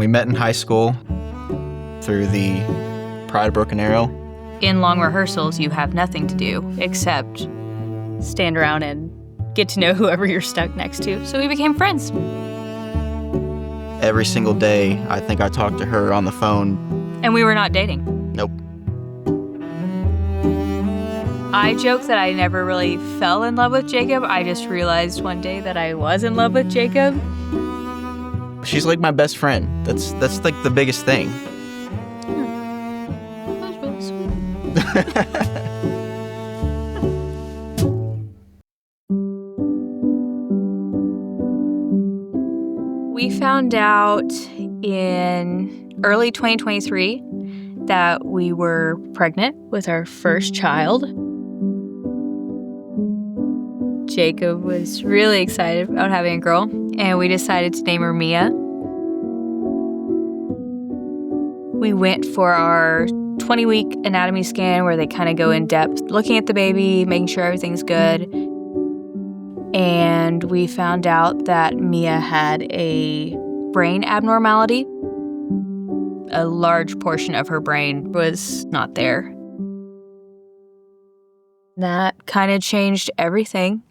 We met in high school through the Pride of Broken Arrow. In long rehearsals, you have nothing to do except stand around and get to know whoever you're stuck next to. So we became friends. Every single day, I think I talked to her on the phone. And we were not dating. Nope. I joke that I never really fell in love with Jacob. I just realized one day that I was in love with Jacob. She's like my best friend. That's like the biggest thing. That was really sweet. We found out in early 2023 that we were pregnant with our first child. Jacob was really excited about having a girl, and we decided to name her Mia. We went for our 20-week anatomy scan where they kind of go in depth, looking at the baby, making sure everything's good. And we found out that Mia had a brain abnormality. A large portion of her brain was not there. That kind of changed everything.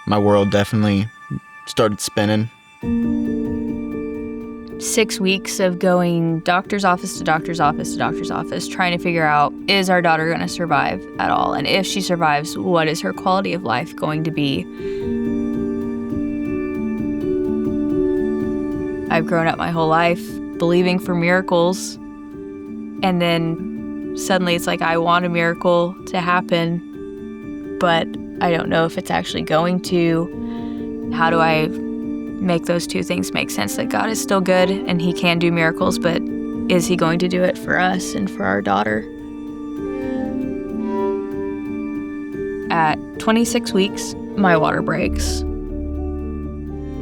My world definitely started spinning. 6 weeks of going doctor's office to doctor's office to doctor's office, trying to figure out, is our daughter going to survive at all? And if she survives, what is her quality of life going to be? I've grown up my whole life believing for miracles. And then suddenly it's like, I want a miracle to happen, but I don't know if it's actually going to. How do I make those two things make sense? That God is still good and he can do miracles, but is he going to do it for us and for our daughter? At 26 weeks, my water breaks.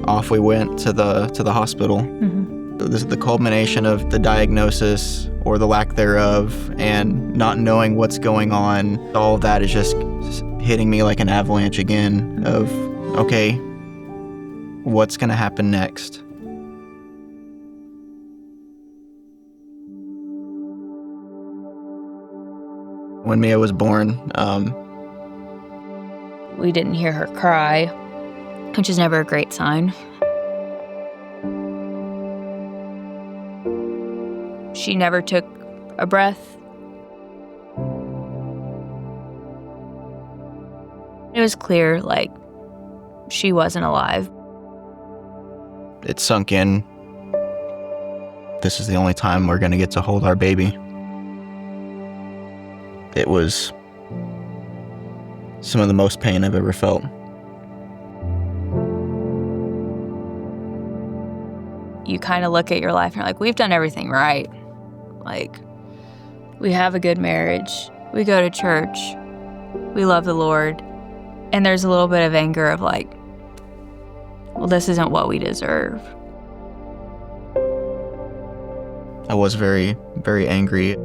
Off we went to the hospital. Mm-hmm. This is the culmination of the diagnosis or the lack thereof and not knowing what's going on. All of that is just hitting me like an avalanche again of, okay, what's going to happen next? When Mia was born, we didn't hear her cry, which is never a great sign. She never took a breath. It was clear, like, she wasn't alive. It sunk in. This is the only time we're going to get to hold our baby. It was some of the most pain I've ever felt. You kind of look at your life and you're like, we've done everything right. Like, we have a good marriage. We go to church. We love the Lord. And there's a little bit of anger of like, well, this isn't what we deserve. I was very, very angry.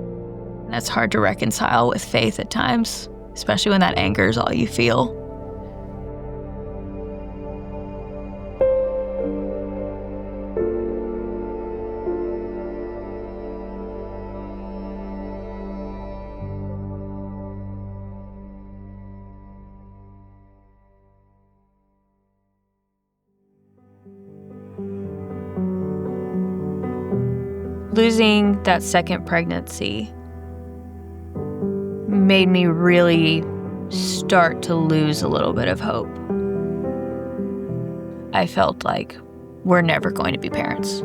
That's hard to reconcile with faith at times, especially when that anger is all you feel. Losing that second pregnancy made me really start to lose a little bit of hope. I felt like we're never going to be parents.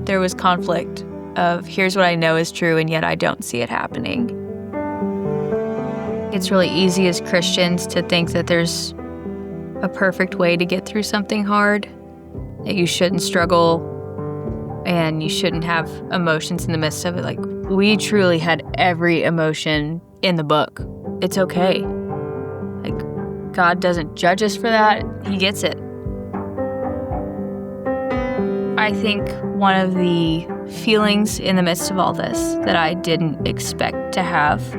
There was conflict of here's what I know is true and yet I don't see it happening. It's really easy as Christians to think that there's a perfect way to get through something hard, that you shouldn't struggle and you shouldn't have emotions in the midst of it. Like, we truly had every emotion in the book. It's okay. Like, God doesn't judge us for that. He gets it. I think one of the feelings in the midst of all this that I didn't expect to have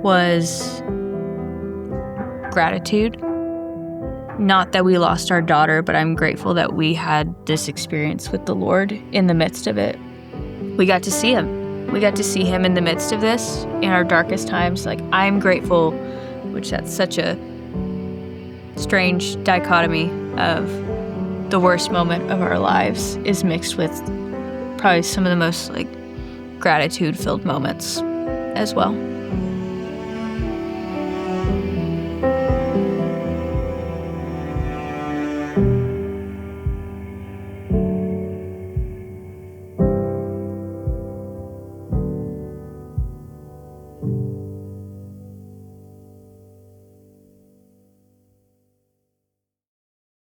was gratitude. Not that we lost our daughter, but I'm grateful that we had this experience with the Lord in the midst of it. We got to see him. We got to see him in the midst of this, in our darkest times. Like, I'm grateful, which that's such a strange dichotomy of the worst moment of our lives is mixed with probably some of the most like gratitude-filled moments as well.